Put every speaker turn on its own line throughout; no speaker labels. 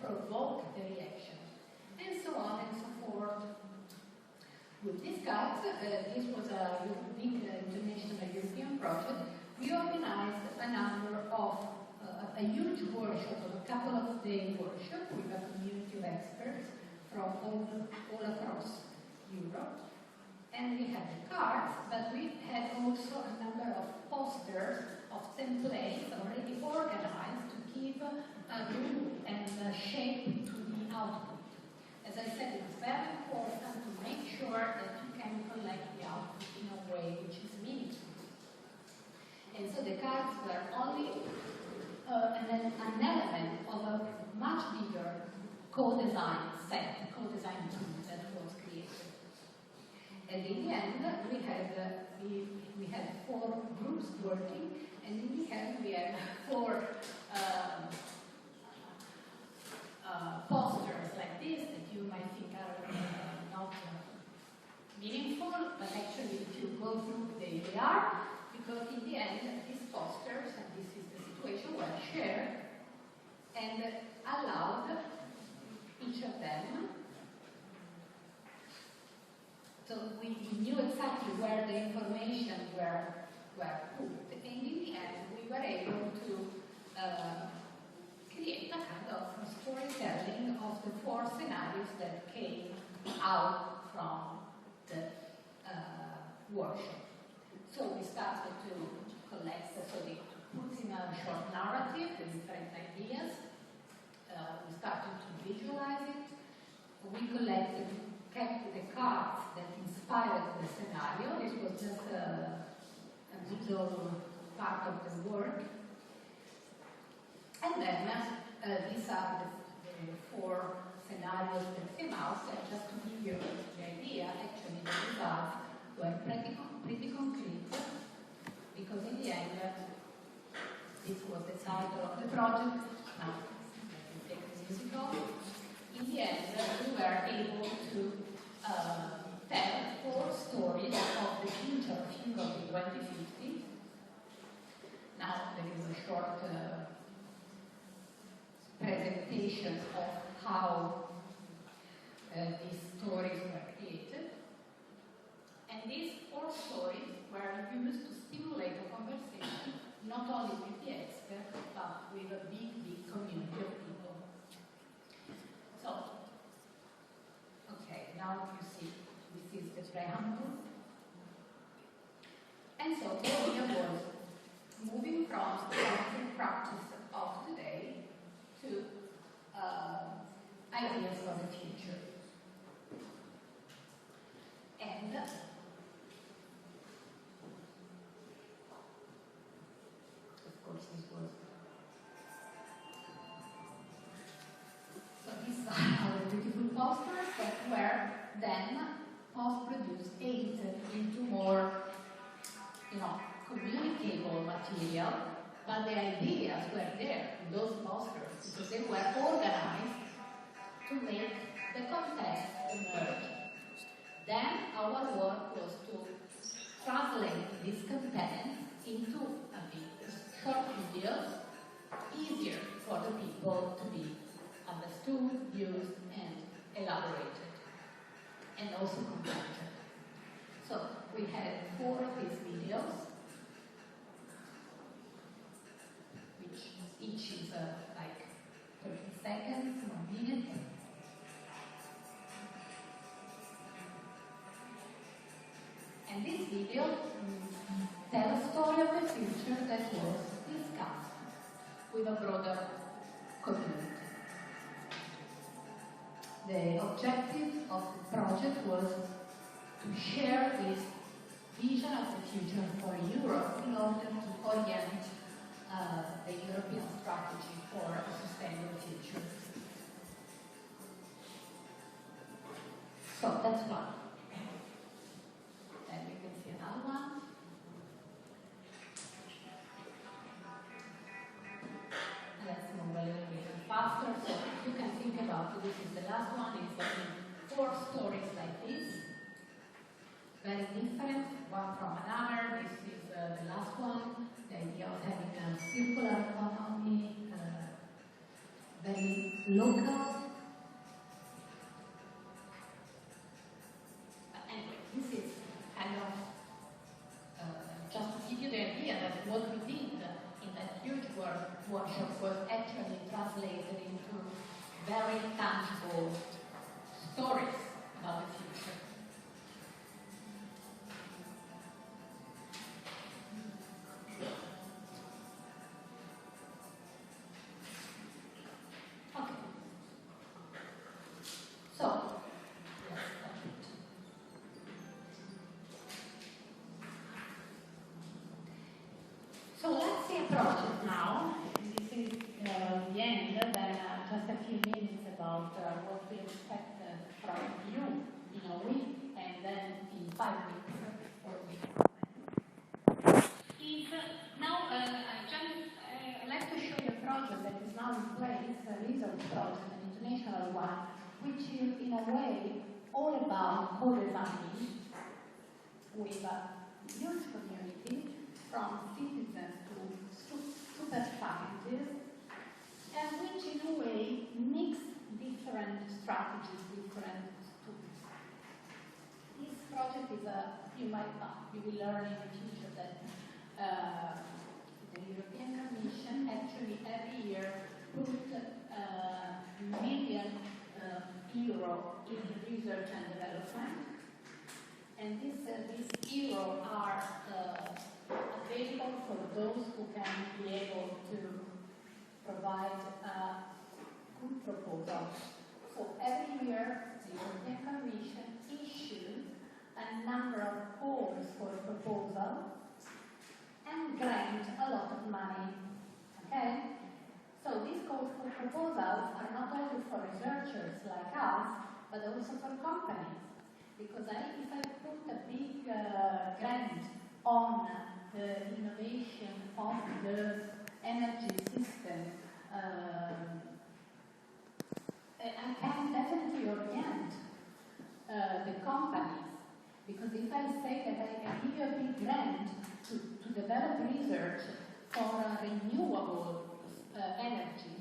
provoke the reaction, and so on and so forth. With these cards, this was a big international European project. We organized a number of a huge workshop, a couple of day workshop with a community of experts from all across Europe. And we had the cards, but we had also a number of posters of templates already organized to give room and shape to the output. As I said, it's very important to make sure that you can collect the output in a way which is meaningful. And so the cards were only an element of a much bigger co-design set, co-design tool that was created. And in the end, we had 4 groups working, and in the end we had 4 posters like this that you might think are not meaningful, but actually if you go through, they are, because in the end these posters, and this is the situation, were shared and allowed each of them. So we knew exactly where the information were put, and in the end we were able to create a kind of storytelling of the 4 scenarios that came out from the workshop. So we started to collect, so we put in a short narrative, the different ideas. We started to visualize it. We kept the cards that inspired the scenario. This was just a little part of the work. And then these are the 4 scenarios that came out. And just to give you the idea, actually the results were pretty concrete, because in the end, this was the title of the project. Now, take the music off. In the end, we were able to tell 4 stories of the future of Europe in 2050. Now, there is a short presentation of how these stories were created. And these 4 stories were used to stimulate a conversation, not only with the expert, but with a big community of people. So, okay, now you see, this is the preamble. And so the idea was moving from the practice of today to ideas for the future. And of course this was, so these are our beautiful posters that were then post-produced, edited into more, communicable material, but the ideas were there in those posters because they were organized to make the context emerge. Then our work was to translate these contents into short videos, easier for the people to be understood, used, and elaborated, and also commented. So we had 4 of these videos, which each is like 30 seconds, 1 minute. And this video tells a story of the future that was discussed with a broader community. The objective of the project was to share this vision of the future for Europe in order to orient the European strategy for a sustainable future. So that's one. And we can see another one. Let's move a little bit faster. So you can think about it. This is the last one. It's 4 stories like this. Very different, one from another. This is the last one. The idea of having a circular economy, very local. But anyway, this is kind of just to give you the idea that what we did in that huge workshop was actually translated into very tangible stories about the future. Okay. So, let's see a project now. This is the end, then just a few minutes about what we expect from you in a week, and then in 5 weeks or weeks. Now, I'd like to show you a project that is now in place, a research project, an international one, which is in a way all about co-designing with a huge community, from citizens to super scientists, and which in a way mix different strategies, different tools. This project is you will learn in the future that the European Commission actually every year put €1 million in research and development. And these euros are available for those who can be able to provide good proposals. So every year, the European Commission issues a number of calls for proposal and grants a lot of money. Okay? So these calls for proposals are not only for researchers like us, but also for companies. Because if I put a big grant on the innovation of the energy system, I can definitely orient the companies. Because if I say that I can give you a big grant to develop research for renewable energy,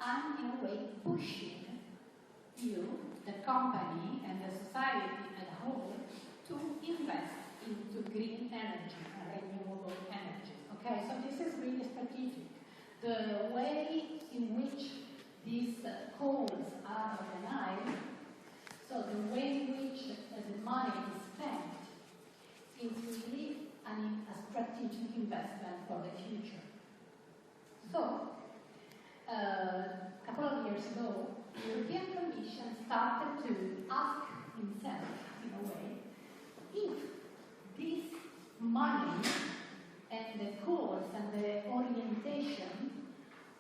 I'm in a way pushing you, the company, and the society as a whole to invest into green energy and renewable energy. Okay, so this is really strategic. The way in which these calls are organized, so the way in which the money is spent, is really a strategic investment for the future. So, a couple of years ago, the European Commission started to ask himself, in a way, if this money and the course and the orientation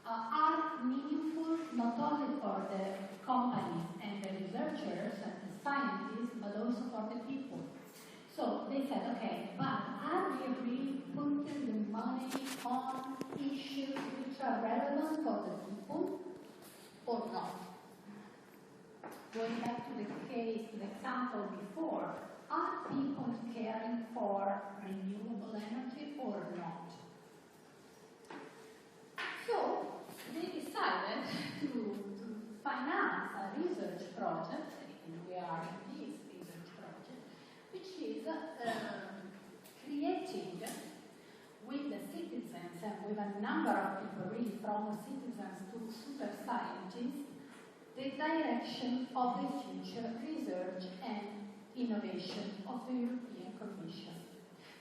are meaningful not only for the companies and the researchers and the scientists, but also for the people. So they said, okay, but are we really putting the money on issues which are relevant for the people or not? Going back to the case, the example before, are people caring for renewable energy or not? So they decided to finance a research project, and we are in this research project, which is creating with the citizens and with a number of people, really from citizens to super scientists, the direction of the future research and innovation of the European Commission.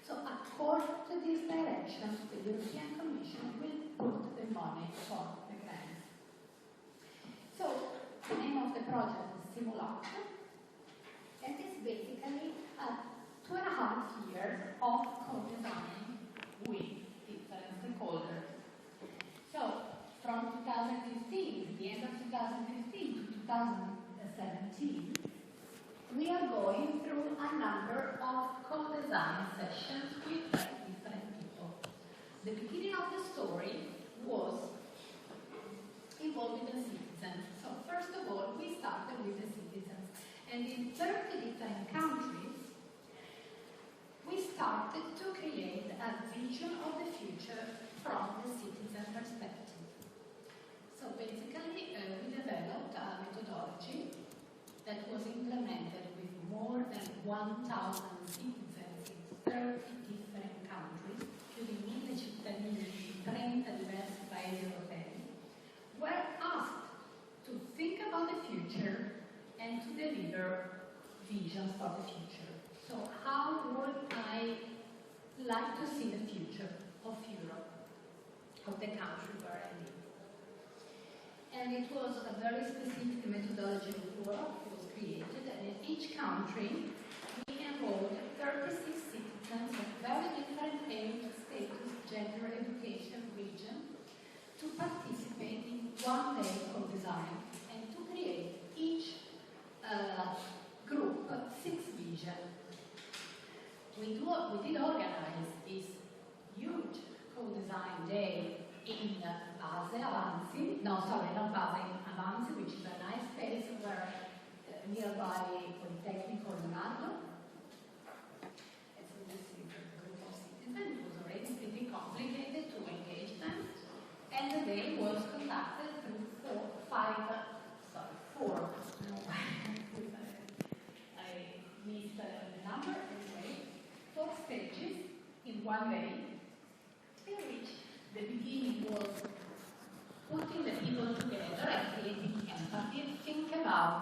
So according to this direction, the European Commission will put the money for the grants. So the name of the project is Simulation, and it's basically 2.5 years of co-design with different stakeholders. So from 2015, the end of 2015 to 2017, we are going through a number of co-design sessions with different people. The beginning of the story was involving the citizens. So first of all, we started with the citizens. And in 30 different countries, we started to create a vision of the future from the citizen perspective. So basically, we 1,000 citizens in 30 different countries, including 1000 cittadini di 30 diversi paesi europei, were asked to think about the future and to deliver visions for the future. So how would I like to see the future of Europe, of the country where I live? And it was a very specific methodology of work that was created, and in each country we enrolled 36 citizens of very different age, status, gender, education, region, to participate in one day of design and to create each group 6 visions. We did organize this huge co-design day in Avanzi, which is a nice space where nearby Polytechnico Leonardo. And so this is a group of citizens. It was already pretty complicated to engage them. And the day was conducted through four. No, I missed the number anyway. 4 stages in one day, in which the beginning was putting the people together and creating empathy. Think about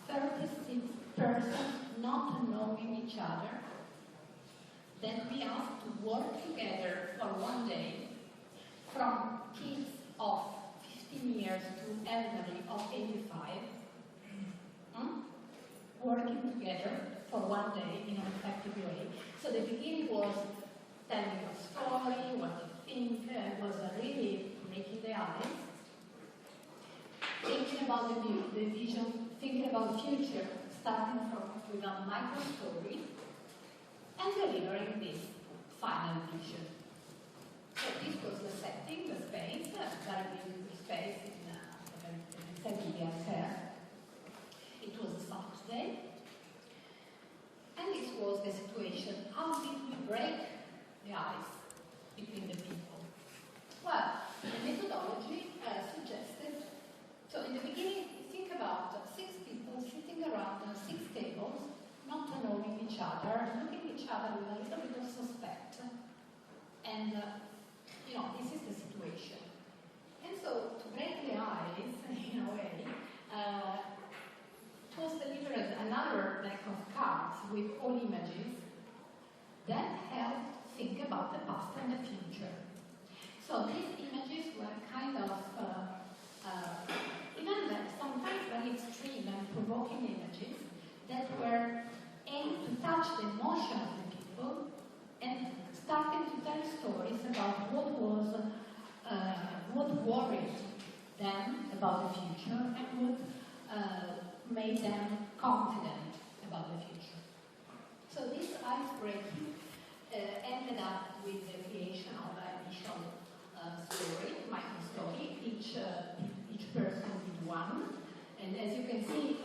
36 persons not knowing each other, that we asked to work together for one day, from kids of 15 years to elderly of 85, working together for one day in an effective way. So the beginning was telling a story, what to think, was really breaking the ice, thinking about the vision, thinking about the future, starting with a micro story, and delivering this final vision. So this was the setting, the space, a very beautiful space in Sevilla Fair. It was a Saturday, and this was the situation. How did we break the ice between the people? Well, the methodology suggested, so in the beginning, think about 6 people sitting around 6 tables, not knowing each other, looking at each other with a little bit of suspect. And, this is the situation. And so, to break the ice, in a way, it was delivered another deck of cards with all images that helped think about the past and the future. So these images were kind of, even sometimes very extreme and provoking images that were aimed to touch the emotion of the people and starting to tell stories about what worried them about the future and what made them confident about the future. So this ice-breaking ended up with the creation of an initial story, micro story. Each person did one, and as you can see,